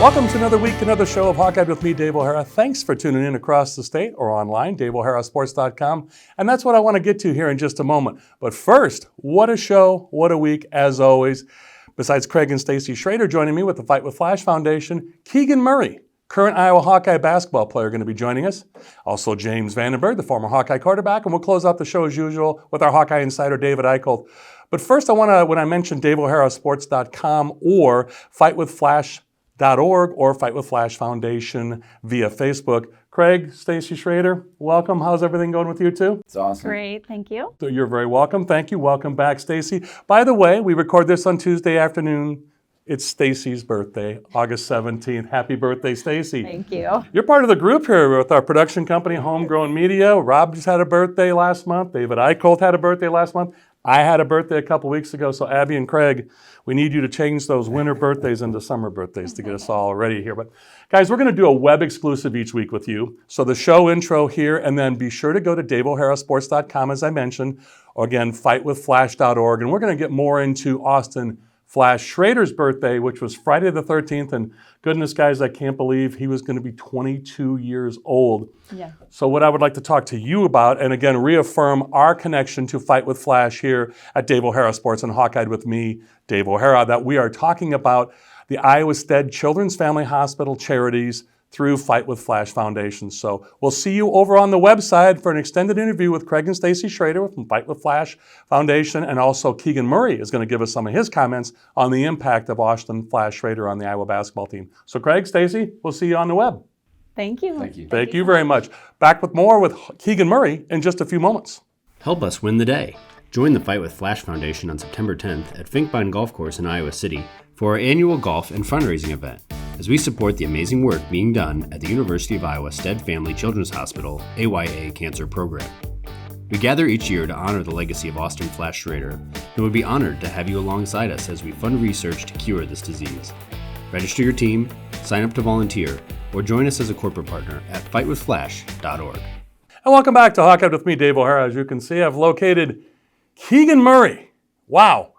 Welcome to another week, another show of Hawkeye with me, Dave O'Hara. Thanks for tuning in across the state or online, DaveO'HaraSports.com. And that's what I want to get to here in just a moment. But first, what a show, what a week, as always. Besides Craig and Stacy Schroeder joining me with the Fight with Flash Foundation, Keegan Murray, current Iowa Hawkeye basketball player, going to be joining us. Also James Vandenberg, the former Hawkeye quarterback. And we'll close out the show as usual with our Hawkeye insider, David Eickholt. But first, I want to, when I mentioned DaveO'HaraSports.com or FightWithFlash.org or Fight with Flash Foundation via Facebook. Craig, Stacy Schroeder, welcome. How's everything going with you two? It's awesome. Great, thank you. So you're very welcome. Thank you. Welcome back, Stacy. By the way, we record this on Tuesday afternoon. It's Stacy's birthday, August 17th. Happy birthday, Stacy. Thank you. You're part of the group here with our production company, Homegrown Media. Rob just had a birthday last month. David Eickholt had a birthday last month. I had a birthday a couple weeks ago, so Abby and Craig, we need you to change those winter birthdays into summer birthdays to get us all ready here. But guys, we're going to do a web exclusive each week with you. So the show intro here, and then be sure to go to DaveO'HaraSports.com, as I mentioned, or again, FightWithFlash.org, and we're going to get more into Austin Flash Schroeder's birthday, which was Friday the 13th, and goodness, guys, I can't believe he was going to be 22 years old. Yeah. So what I would like to talk to you about, and again, reaffirm our connection to Fight with Flash here at Dave O'Hara Sports and Hawkeye with me, Dave O'Hara, that we are talking about the Iowa Stead Children's Family Hospital charities through Fight with Flash Foundation. So we'll see you over on the website for an extended interview with Craig and Stacy Schroeder from Fight with Flash Foundation, and also Keegan Murray is going to give us some of his comments on the impact of Austin Flash Schroeder on the Iowa basketball team. So Craig, Stacy, we'll see you on the web. Thank you. Thank you. Thank you very much. Back with more with Keegan Murray in just a few moments. Help us win the day. Join the Fight with Flash Foundation on September 10th at Finkbine Golf Course in Iowa City for our annual golf and fundraising event, as we support the amazing work being done at the University of Iowa Stead Family Children's Hospital AYA Cancer Program. We gather each year to honor the legacy of Austin Flash Schroeder, and would be honored to have you alongside us as we fund research to cure this disease. Register your team, sign up to volunteer, or join us as a corporate partner at fightwithflash.org. And welcome back to Hawkeye with me, Dave O'Hara. As you can see, I've located Keegan Murray. Wow.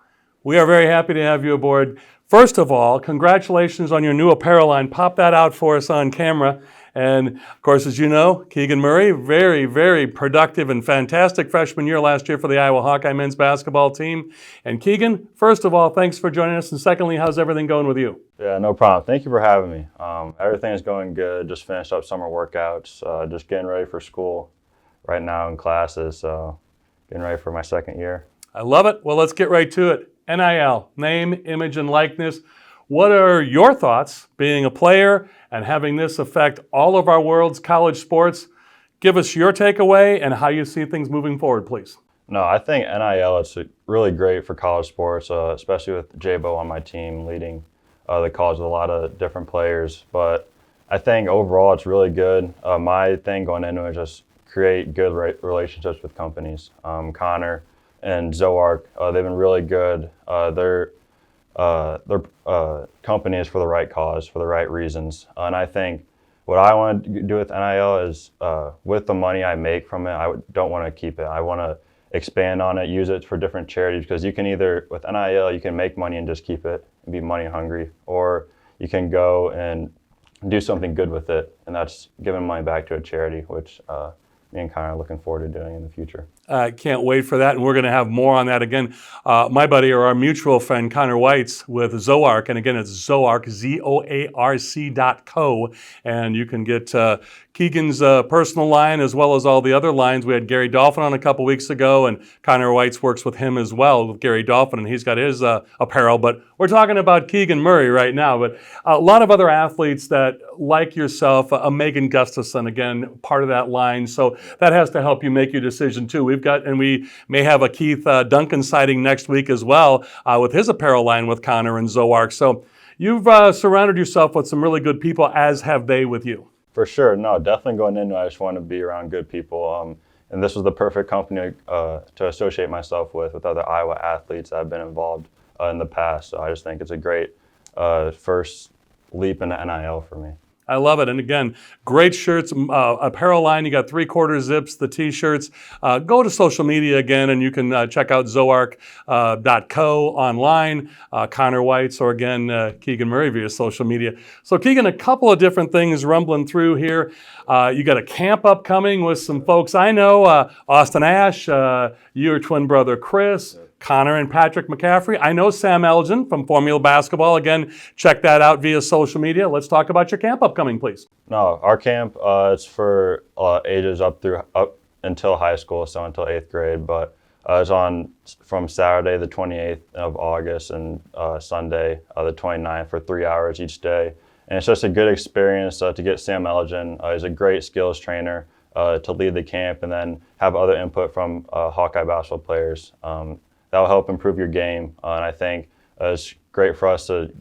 We are very happy to have you aboard. First of all, congratulations on your new apparel line. Pop that out for us on camera. And of course, as you know, Keegan Murray, very, very productive and fantastic freshman year last year for the Iowa Hawkeye men's basketball team. And Keegan, first of all, thanks for joining us. And secondly, how's everything going with you? Yeah, no problem. Thank you for having me. Everything is going good. Just finished up summer workouts, just getting ready for school right now in classes. So getting ready for my second year. I love it. Well, let's get right to it. NIL, name, image, and likeness. What are your thoughts being a player and having this affect all of our world's college sports? Give us your takeaway and how you see things moving forward, please. No, I think NIL is really great for college sports, especially with J-Bo on my team leading the college with a lot of different players. But I think overall it's really good. My thing going into it is just create good relationships with companies. Connor and Zoark, they've been really good. Their company is for the right cause, for the right reasons. And I think what I want to do with NIL is with the money I make from it, I don't want to keep it. I want to expand on it, use it for different charities, because you can either, with NIL, you can make money and just keep it and be money hungry, or you can go and do something good with it, and that's giving money back to a charity, which me and Connor are looking forward to doing in the future. I can't wait for that, and we're going to have more on that again. My buddy, or our mutual friend, Connor Weitz with Zoark, and again, it's Zoark, ZOARC.co, and you can get Keegan's personal line as well as all the other lines. We had Gary Dolphin on a couple weeks ago, and Connor Weitz works with him as well, with Gary Dolphin, and he's got his apparel. But we're talking about Keegan Murray right now. But a lot of other athletes that, like yourself, Megan Gustafson, again, part of that line. So that has to help you make your decision too. We've got, and we may have a Keith Duncan sighting next week as well with his apparel line with Connor and Zoark. So you've surrounded yourself with some really good people, as have they with you. For sure. No, definitely going into it, I just want to be around good people. And this was the perfect company to associate myself with other Iowa athletes that have been involved in the past. So I just think it's a great first leap into NIL for me. I love it. And again, great shirts, apparel line. You got 3/4 zips, the T-shirts. Go to social media again, and you can check out zoark.co online, Connor White's, or again, Keegan Murray via social media. So Keegan, a couple of different things rumbling through here. You got a camp upcoming with some folks I know, Austin Ash, your twin brother Chris, Connor and Patrick McCaffrey. I know Sam Elgin from Formula Basketball. Again, check that out via social media. Let's talk about your camp upcoming, please. No, our camp is for ages up until high school, so until 8th grade. But it's on from Saturday the 28th of August and Sunday the 29th for 3 hours each day. And it's just a good experience to get Sam Elgin. He's a great skills trainer to lead the camp, and then have other input from Hawkeye basketball players. That'll help improve your game. And I think it's great for us to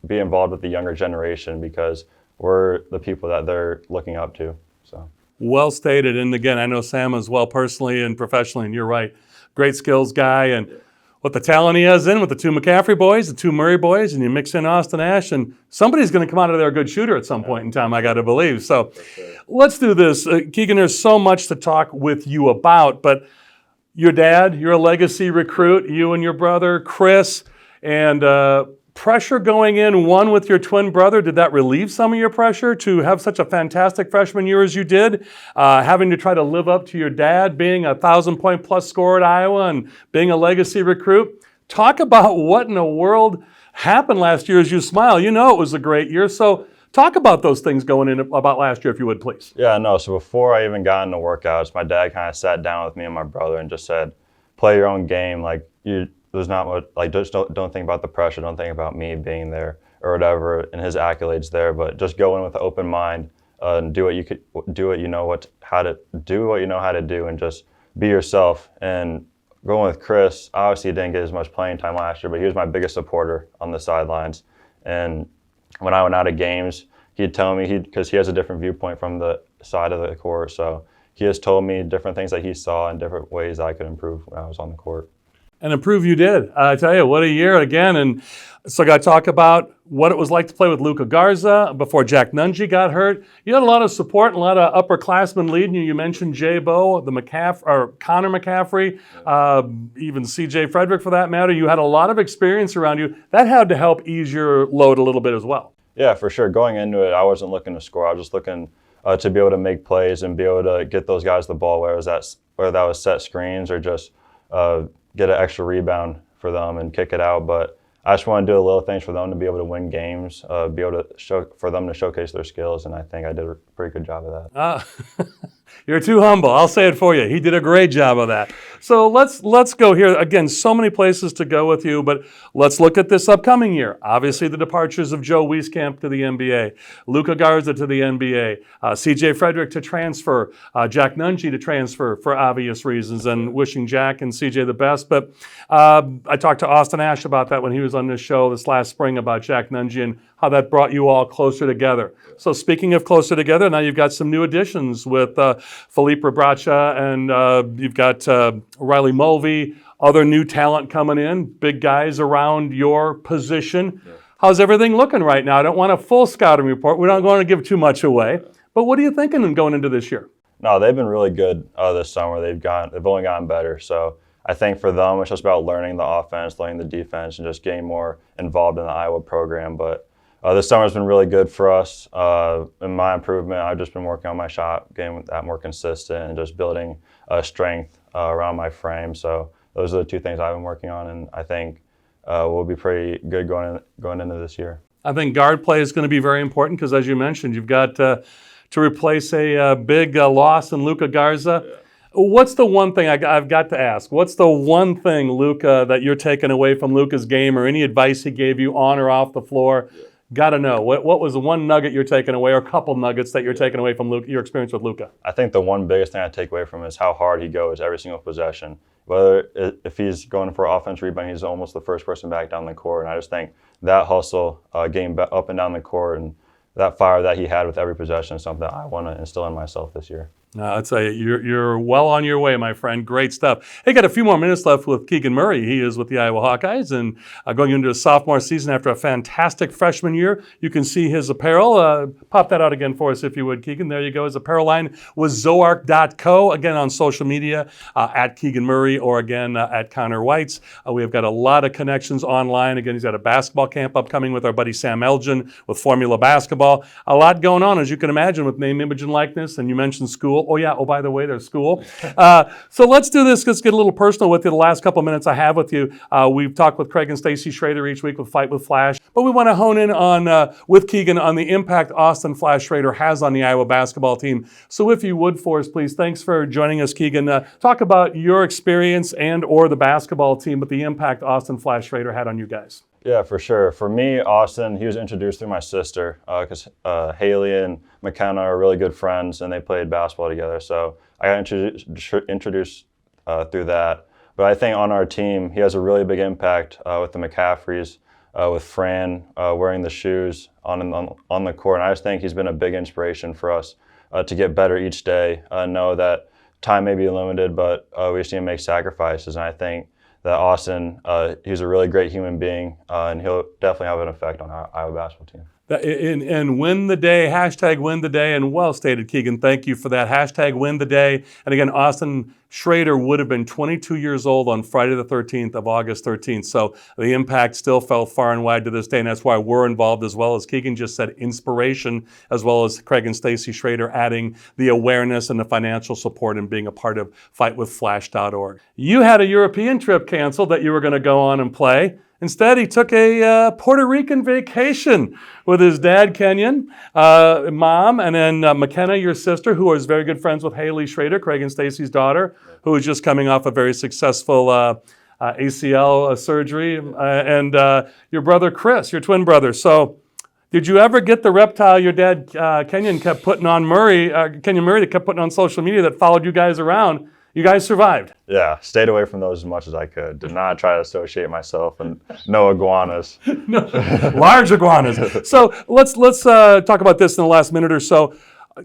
be involved with the younger generation because we're the people that they're looking up to. So well stated. And again, I know Sam as well personally and professionally, and you're right. Great skills guy. And what the talent he has in with the 2 McCaffrey boys, the 2 Murray boys, and you mix in Austin Ash, and somebody's going to come out of there a good shooter at some point in time, I got to believe. So let's do this. Keegan, there's so much to talk with you about, but your dad, you're a legacy recruit, you and your brother, Chris, and pressure going in, one with your twin brother, did that relieve some of your pressure to have such a fantastic freshman year as you did? Having to try to live up to your dad being a 1,000-point-plus scorer at Iowa and being a legacy recruit? Talk about what in the world happened last year as you smile. You know it was a great year, so talk about those things going in about last year, if you would, please. Yeah, no, so before I even got into workouts, my dad kind of sat down with me and my brother and just said, play your own game. Like, there's not much, like, just don't think about the pressure, don't think about me being there or whatever and his accolades there, but just go in with an open mind and do what you know how to do, and just be yourself. And going with Chris, obviously he didn't get as much playing time last year, but he was my biggest supporter on the sidelines. And when I went out of games, he'd tell me, because he has a different viewpoint from the side of the court, so he has told me different things that he saw and different ways I could improve when I was on the court. And improve you did. I tell you, what a year again. And so I got to talk about what it was like to play with Luka Garza before Jack Nunge got hurt. You had a lot of support and a lot of upperclassmen leading you. You mentioned J-Bo, Connor McCaffrey, even CJ Frederick for that matter. You had a lot of experience around you. That had to help ease your load a little bit as well. Yeah, for sure. Going into it, I wasn't looking to score. I was just looking to be able to make plays and be able to get those guys the ball, whether that was set screens or just get an extra rebound for them and kick it out. But I just want to do the little things for them to be able to win games, be able to for them to showcase their skills, and I think I did a pretty good job of that. You're too humble. I'll say it for you. He did a great job of that. So let's go here. Again, so many places to go with you, but let's look at this upcoming year. Obviously, the departures of Joe Wieskamp to the NBA, Luka Garza to the NBA, CJ Frederick to transfer, Jack Nunge to transfer for obvious reasons, and wishing Jack and CJ the best. But I talked to Austin Ash about that when he was on this show this last spring about Jack Nunge and how that brought you all closer together. So speaking of closer together, now you've got some new additions with Philippe Rabracha, and you've got Riley Mulvey, other new talent coming in, big guys around your position. Yeah. How's everything looking right now? I don't want a full scouting report. We don't want to give too much away. But what are you thinking going into this year? No, they've been really good this summer. They've only gotten better. So I think for them, it's just about learning the offense, learning the defense, and just getting more involved in the Iowa program. But this summer's been really good for us. In my improvement, I've just been working on my shot, getting that more consistent, and just building strength around my frame. So those are the two things I've been working on, and I think we'll be pretty good going into this year. I think guard play is going to be very important because, as you mentioned, you've got to replace a big loss in Luka Garza. Yeah. What's the one thing I've got to ask? What's the one thing, Luka, that you're taking away from Luka's game, or any advice he gave you on or off the floor? Yeah. Got to know. What was the one nugget you're taking away, or a couple nuggets that you're taking away from Luka, your experience with Luka? I think the one biggest thing I take away from him is how hard he goes every single possession. Whether if he's going for offense rebound, he's almost the first person back down the court. And I just think that hustle, getting up and down the court, and that fire that he had with every possession is something I want to instill in myself this year. I'd say you're well on your way, my friend. Great stuff. Hey, got a few more minutes left with Keegan Murray. He is with the Iowa Hawkeyes and going into his sophomore season after a fantastic freshman year. You can see his apparel. Pop that out again for us if you would, Keegan. There you go. His apparel line was zoark.co. Again, on social media, at Keegan Murray or again at Connor Whites. We have got a lot of connections online. Again, he's got a basketball camp upcoming with our buddy Sam Elgin with Formula Basketball. A lot going on, as you can imagine, with name, image, and likeness. And you mentioned school. Oh, yeah. Oh, by the way, there's school. So let's do this. Let's get a little personal with you. The last couple of minutes I have with you. We've talked with Craig and Stacy Schroeder each week with Fight with Flash. But we want to hone in on, with Keegan, on the impact Austin Flash Schroeder has on the Iowa basketball team. So if you would for us, please. Thanks for joining us, Keegan. Talk about your experience and or the basketball team, but the impact Austin Flash Schroeder had on you guys. Yeah, for sure. For me, Austin, he was introduced through my sister because Haley and McKenna are really good friends and they played basketball together. So I got introduced through that. But I think on our team, he has a really big impact with the McCaffreys, with Fran wearing the shoes on the court. And I just think he's been a big inspiration for us to get better each day, know that time may be limited, but we just need to make sacrifices. And I think that Austin, he's a really great human being, and he'll definitely have an effect on our Iowa basketball team. And win the day, hashtag win the day, and well stated, Keegan. Thank you for that. Hashtag win the day. And again, Austin Schroeder would have been 22 years old on Friday the 13th of August 13th. So the impact still felt far and wide to this day, and that's why we're involved as well. As Keegan just said, inspiration, as well as Craig and Stacy Schroeder adding the awareness and the financial support and being a part of fightwithflash.org. You had a European trip canceled that you were going to go on and play. Instead, he took a Puerto Rican vacation with his dad, Kenyon, mom, and then McKenna, your sister, who is very good friends with Haley Schroeder, Craig and Stacy's daughter, who is just coming off a very successful ACL surgery, and your brother, Chris, your twin brother. So did you ever get the reptile your dad, Kenyon, kept putting on Kenyon Murray, that kept putting on social media that followed you guys around? You guys survived. Yeah, stayed away from those as much as I could. Did not try to associate myself and no iguanas. No, large iguanas. So let's talk about this in the last minute or so.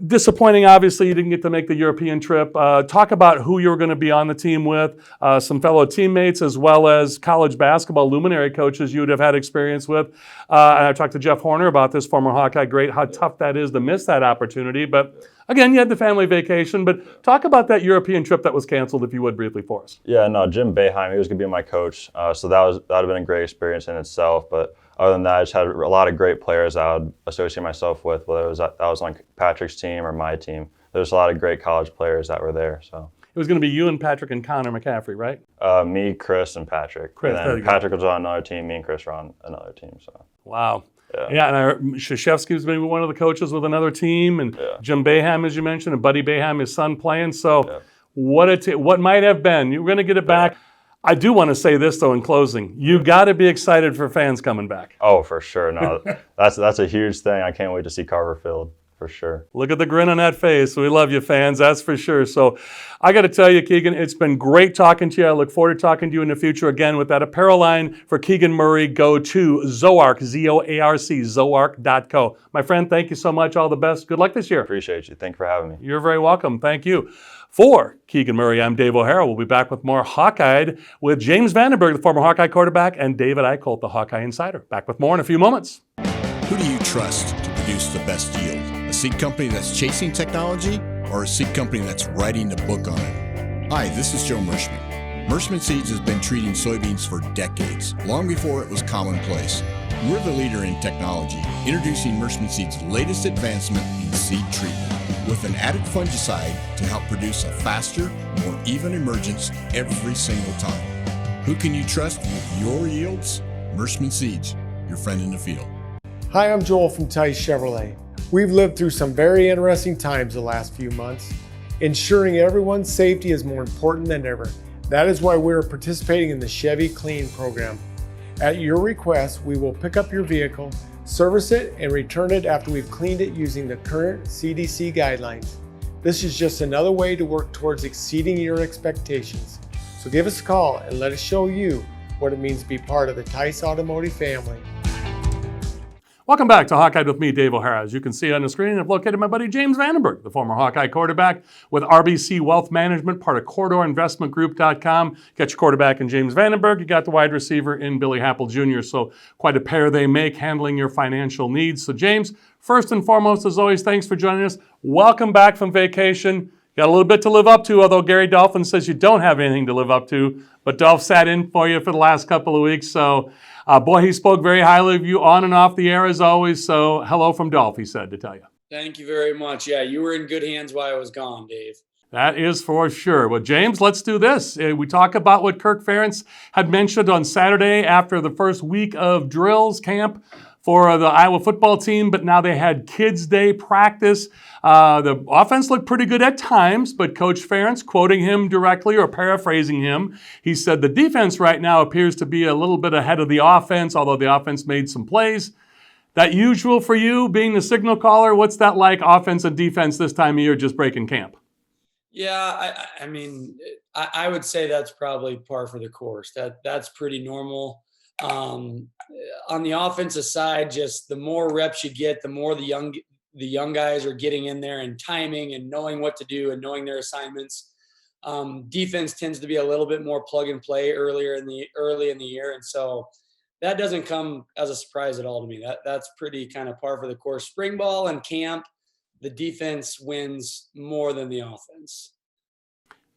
Disappointing, obviously, you didn't get to make the European trip. Talk about who you were going to be on the team with, some fellow teammates, as well as college basketball luminary coaches you would have had experience with. And I talked to Jeff Horner about this, former Hawkeye great, how tough that is to miss that opportunity. But again, you had the family vacation. But talk about that European trip that was canceled, if you would, briefly for us. Yeah, no, Jim Boeheim, he was going to be my coach. So that would have been a great experience in itself. But other than that, I just had a lot of great players I would associate myself with, whether that was like Patrick's team or my team. There's a lot of great college players that were there. So it was going to be you and Patrick and Connor McCaffrey, right? Me, Chris, and Patrick. Chris, and then Patrick was on another team. Me and Chris were on another team. So wow. Yeah, and Krzyzewski was maybe one of the coaches with another team, and Jim Boeheim, as you mentioned, and Buddy Boeheim, his son, playing. So what might have been. You were going to get it back. I do want to say this, though, in closing. You got to be excited for fans coming back. Oh, for sure. No, that's a huge thing. I can't wait to see Carver Field, for sure. Look at the grin on that face. We love you, fans. That's for sure. So I got to tell you, Keegan, it's been great talking to you. I look forward to talking to you in the future again with that apparel line for Keegan Murray. Go to Zoark, Zoarc, zoark.co. My friend, thank you so much. All the best. Good luck this year. Appreciate you. Thank you for having me. You're very welcome. Thank you. For Keegan Murray, I'm Dave O'Hara. We'll be back with more Hawkeyed with James Vandenberg, the former Hawkeye quarterback, and David Eickholt, the Hawkeye insider. Back with more in a few moments. Who do you trust to produce the best yield? A seed company that's chasing technology or a seed company that's writing the book on it? Hi, this is Joe Mershman. Mershman Seeds has been treating soybeans for decades, long before it was commonplace. We're the leader in technology, introducing Mershman Seeds' latest advancement in seed treatment, with an added fungicide to help produce a faster, more even emergence every single time. Who can you trust with your yields? Mershman Seeds, your friend in the field. Hi, I'm Joel from Tice Chevrolet. We've lived through some very interesting times the last few months. Ensuring everyone's safety is more important than ever. That is why we're participating in the Chevy Clean program. At your request, we will pick up your vehicle, service it, and return it after we've cleaned it using the current CDC guidelines. This is just another way to work towards exceeding your expectations. So give us a call and let us show you what it means to be part of the Tice Automotive family. Welcome back to Hawkeye with me, Dave O'Hara. As you can see on the screen, I've located my buddy James Vandenberg, the former Hawkeye quarterback with RBC Wealth Management, part of CorridorInvestmentGroup.com. Got your quarterback in James Vandenberg. You got the wide receiver in Billy Happel Jr. So quite a pair they make handling your financial needs. So James, first and foremost, as always, thanks for joining us. Welcome back from vacation. Got a little bit to live up to, although Gary Dolphin says you don't have anything to live up to. But Dolph sat in for you for the last couple of weeks. So, boy, he spoke very highly of you on and off the air as always. So, hello from Dolph, he said to tell you. Thank you very much. Yeah, you were in good hands while I was gone, Dave. That is for sure. Well, James, let's do this. We talk about what Kirk Ferentz had mentioned on Saturday after the first week of drills camp for the Iowa football team, but now they had Kids Day practice. The offense looked pretty good at times, but Coach Ferentz, quoting him directly or paraphrasing him, he said the defense right now appears to be a little bit ahead of the offense, although the offense made some plays. That usual for you, being the signal caller, what's that like, offense and defense this time of year, just breaking camp? Yeah, I mean, I would say that's probably par for the course. That's pretty normal. On the offensive side, just the more reps you get, the more the young guys are getting in there and timing and knowing what to do and knowing their assignments. Defense tends to be a little bit more plug and play early in the year, and so that doesn't come as a surprise at all to me. That's pretty kind of par for the course. Spring ball and camp, the defense wins more than the offense.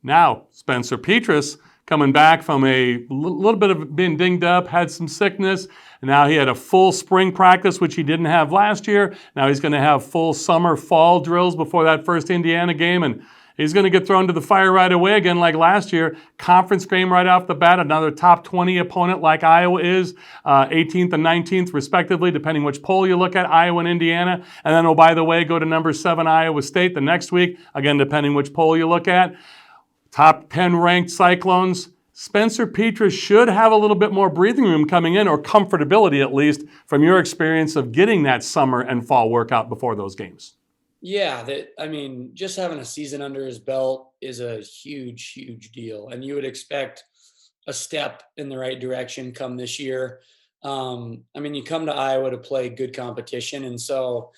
Now, Spencer Petrus coming back from a little bit of being dinged up, had some sickness, and now he had a full spring practice, which he didn't have last year. Now he's going to have full summer, fall drills before that first Indiana game, and he's going to get thrown to the fire right away again like last year. Conference game right off the bat, another top 20 opponent like Iowa is, 18th and 19th respectively, depending which poll you look at, Iowa and Indiana. And then, oh, by the way, go to number 7 Iowa State the next week, again, depending which poll you look at. Top 10 ranked Cyclones. Spencer Petrus should have a little bit more breathing room coming in, or comfortability at least, from your experience of getting that summer and fall workout before those games. Yeah, just having a season under his belt is a huge, huge deal. And you would expect a step in the right direction come this year. You come to Iowa to play good competition. And so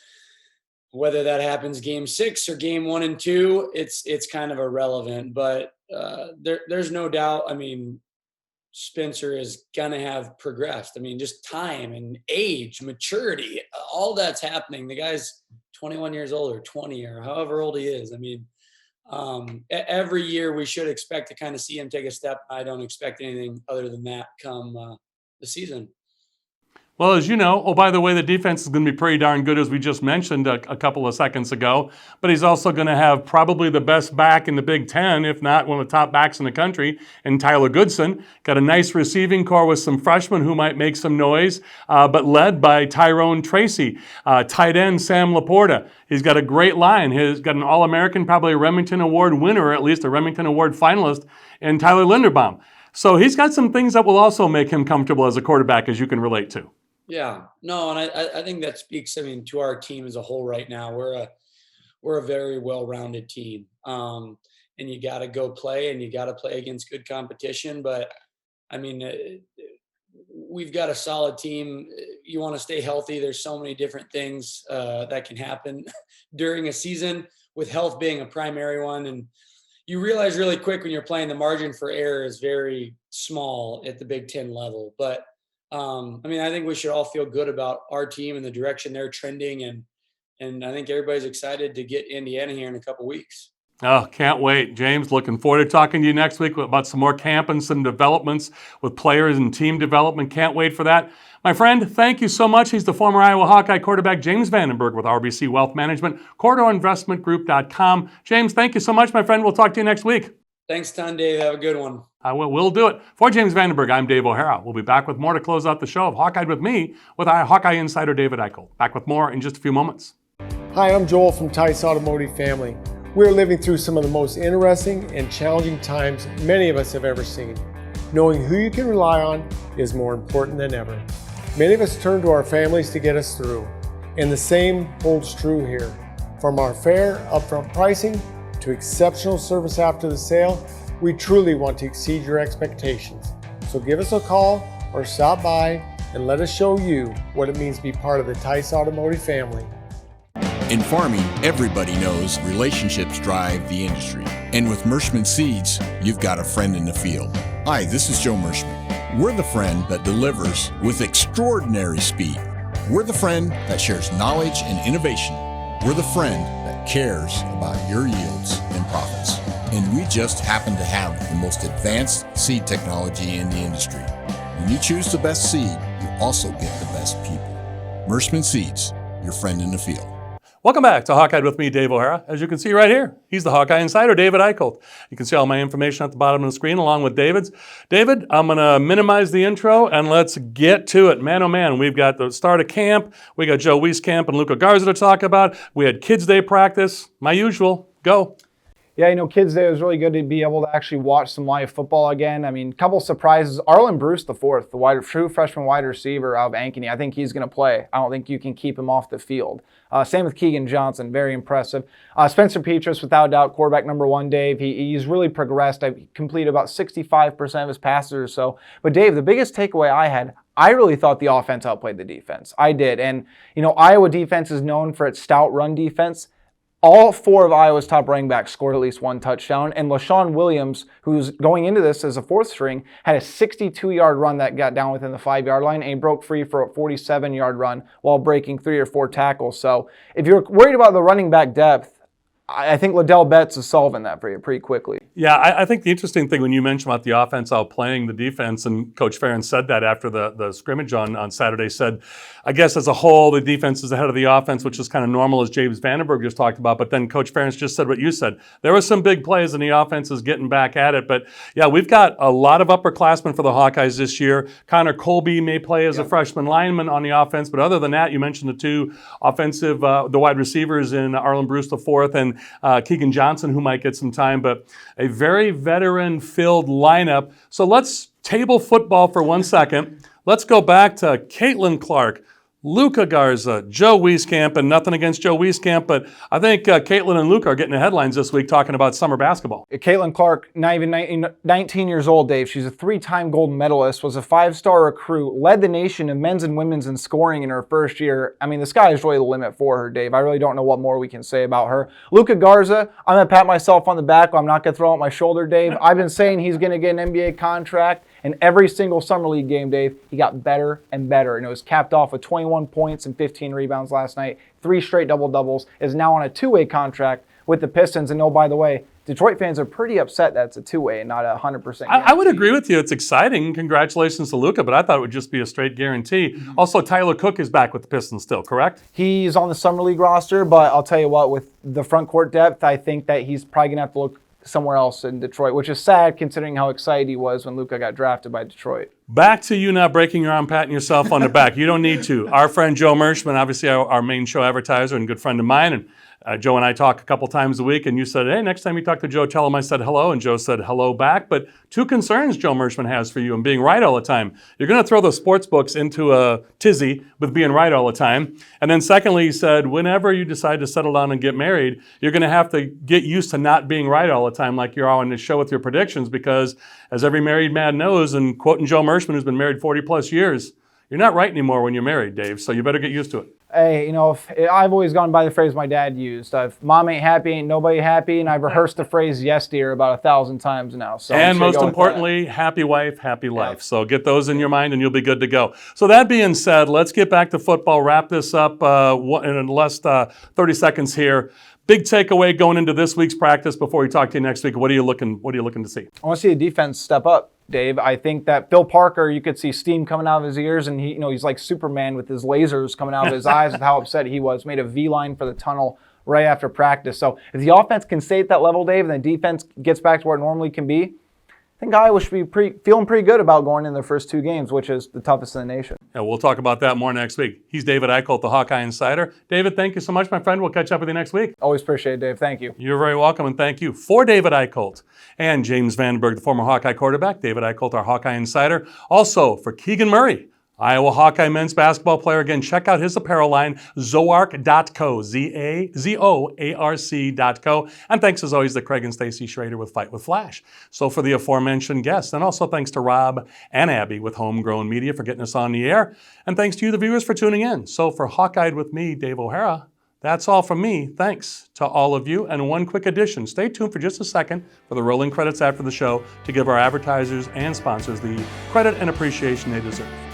whether that happens game 6 or game 1 and 2, it's kind of irrelevant. But there's no doubt. Spencer is gonna have progressed. Just time and age, maturity, all that's happening. The guy's 21 years old or 20 or however old he is. Every year we should expect to kind of see him take a step. I don't expect anything other than that come the season. Well, as you know, oh, by the way, the defense is going to be pretty darn good, as we just mentioned a couple of seconds ago. But he's also going to have probably the best back in the Big Ten, if not one of the top backs in the country, in Tyler Goodson. Got a nice receiving core with some freshmen who might make some noise, but led by Tyrone Tracy. Tight end Sam Laporta. He's got a great line. He's got an All-American, probably a Remington Award winner, or at least a Remington Award finalist, in Tyler Linderbaum. So he's got some things that will also make him comfortable as a quarterback, as you can relate to. Yeah, no, and I think that speaks, to our team as a whole right now. We're a very well-rounded team, and you got to go play, and you got to play against good competition. But we've got a solid team. You want to stay healthy. There's so many different things that can happen during a season, with health being a primary one. And you realize really quick when you're playing, the margin for error is very small at the Big Ten level. But I think we should all feel good about our team and the direction they're trending, and I think everybody's excited to get Indiana here in a couple weeks. Oh, can't wait. James, looking forward to talking to you next week about some more camp and some developments with players and team development. Can't wait for that. My friend, thank you so much. He's the former Iowa Hawkeye quarterback, James Vandenberg with RBC Wealth Management, CorridorInvestmentGroup.com. James, thank you so much, my friend. We'll talk to you next week. Thanks a ton, Dave. Have a good one. We'll do it. For James Vandenberg, I'm Dave O'Hara. We'll be back with more to close out the show of Hawkeyed with me with our Hawkeye insider David Eickholt. Back with more in just a few moments. Hi, I'm Joel from Tice Automotive Family. We're living through some of the most interesting and challenging times many of us have ever seen. Knowing who you can rely on is more important than ever. Many of us turn to our families to get us through, and the same holds true here. From our fair upfront pricing to exceptional service after the sale, we truly want to exceed your expectations. So give us a call or stop by and let us show you what it means to be part of the Tice Automotive family. In farming, everybody knows relationships drive the industry. And with Merschman Seeds, you've got a friend in the field. Hi, this is Joe Merschman. We're the friend that delivers with extraordinary speed. We're the friend that shares knowledge and innovation. We're the friend that cares about your yields and profits. And we just happen to have the most advanced seed technology in the industry. When you choose the best seed, you also get the best people. Merschman Seeds, your friend in the field. Welcome back to Hawkeye with me, Dave O'Hara. As you can see right here, he's the Hawkeye Insider, David Eickholt. You can see all my information at the bottom of the screen along with David's. David, I'm going to minimize the intro and let's get to it. Man, oh man, we've got the start of camp. We got Joe Wieskamp and Luca Garza to talk about. We had Kids Day practice. My usual. Go. Yeah, Kids Day was really good to be able to actually watch some live football again. I mean, a couple surprises. Arlen Bruce IV, the true freshman wide receiver out of Ankeny. I think he's going to play. I don't think you can keep him off the field. Same with Keegan Johnson, very impressive. Spencer Petrus, without doubt, quarterback number one, Dave. He's really progressed. I completed about 65% of his passes or so. But Dave, the biggest takeaway I had, I really thought the offense outplayed the defense. I did. And, Iowa defense is known for its stout run defense. All four of Iowa's top running backs scored at least one touchdown, and LaShawn Williams, who's going into this as a fourth string, had a 62-yard run that got down within the 5-yard line, and he broke free for a 47-yard run while breaking 3 or 4 tackles. So if you're worried about the running back depth, I think Liddell Betts is solving that for you pretty quickly. Yeah, I think the interesting thing when you mentioned about the offense outplaying the defense, and Coach Ferentz said that after the scrimmage on Saturday, said, I guess as a whole, the defense is ahead of the offense, which is kind of normal, as James Vandenberg just talked about. But then Coach Ferentz just said what you said. There were some big plays, and the offense is getting back at it. But yeah, we've got a lot of upperclassmen for the Hawkeyes this year. Connor Colby may play as a freshman lineman on the offense, but other than that, you mentioned the two offensive, the wide receivers in Arlen Bruce IV and Keegan Johnson, who might get some time, but a very veteran-filled lineup. So let's table football for 1 second. Let's go back to Caitlin Clark, Luca Garza, Joe Wieskamp, and nothing against Joe Wieskamp, but I think Caitlin and Luca are getting the headlines this week talking about summer basketball. Caitlin Clark, not even 19 years old, Dave. She's a 3-time gold medalist, was a 5-star recruit, led the nation in men's and women's in scoring in her first year. I mean, the sky is really the limit for her, Dave. I really don't know what more we can say about her. Luca Garza, I'm going to pat myself on the back. I'm not going to throw out my shoulder, Dave. I've been saying he's going to get an NBA contract. And every single summer league game, Dave, he got better and better. And it was capped off with 21 points and 15 rebounds last night. 3 straight double-doubles. Is now on a 2-way contract with the Pistons. And oh, by the way, Detroit fans are pretty upset that it's a 2-way and not a 100%. I would agree with you. It's exciting. Congratulations to Luca, but I thought it would just be a straight guarantee. Mm-hmm. Also, Tyler Cook is back with the Pistons still, correct? He's on the summer league roster, but I'll tell you what, with the front court depth, I think that he's probably going to have to look somewhere else in Detroit, which is sad considering how excited he was when Luca got drafted by Detroit. Back to you not breaking your arm, patting yourself on the back. You don't need to. Our friend Joe Merschman, obviously our main show advertiser and good friend of mine, and Joe and I talk a couple times a week, and you said, hey, next time you talk to Joe, tell him I said hello, and Joe said hello back. But 2 concerns Joe Merschman has for you and being right all the time. You're going to throw the sports books into a tizzy with being right all the time. And then secondly, he said, whenever you decide to settle down and get married, you're going to have to get used to not being right all the time like you're on the show with your predictions, because as every married man knows, and quoting Joe Merschman, who's been married 40 plus years, you're not right anymore when you're married, Dave, so you better get used to it. Hey, I've always gone by the phrase my dad used. If mom ain't happy, ain't nobody happy, and I've rehearsed the phrase yes, dear, about 1,000 times now. So and most importantly, happy wife, happy life. So get those in your mind and you'll be good to go. So that being said, let's get back to football, wrap this up in less 30 seconds here. Big takeaway going into this week's practice before we talk to you next week. What are you looking to see? I want to see the defense step up, Dave. I think that Phil Parker, you could see steam coming out of his ears, and he's like Superman with his lasers coming out of his eyes with how upset he was. Made a V-line for the tunnel right after practice. So if the offense can stay at that level, Dave, and the defense gets back to where it normally can be, I think Iowa should be feeling pretty good about going in their first 2 games, which is the toughest in the nation. Yeah, we'll talk about that more next week. He's David Eickholt, the Hawkeye Insider. David, thank you so much, my friend. We'll catch up with you next week. Always appreciate it, Dave. Thank you. You're very welcome, and thank you. For David Eickholt and James Vandenberg, the former Hawkeye quarterback, David Eickholt, our Hawkeye Insider. Also, for Keegan Murray, Iowa Hawkeye men's basketball player. Again, check out his apparel line, zoarc.co, Z-A-Z-O-A-R-C.co. And thanks as always to Craig and Stacy Schroeder with Fight with Flash. So for the aforementioned guests, and also thanks to Rob and Abby with Homegrown Media for getting us on the air. And thanks to you, the viewers, for tuning in. So for Hawkeyed with me, Dave O'Hara, that's all from me. Thanks to all of you. And one quick addition. Stay tuned for just a second for the rolling credits after the show to give our advertisers and sponsors the credit and appreciation they deserve.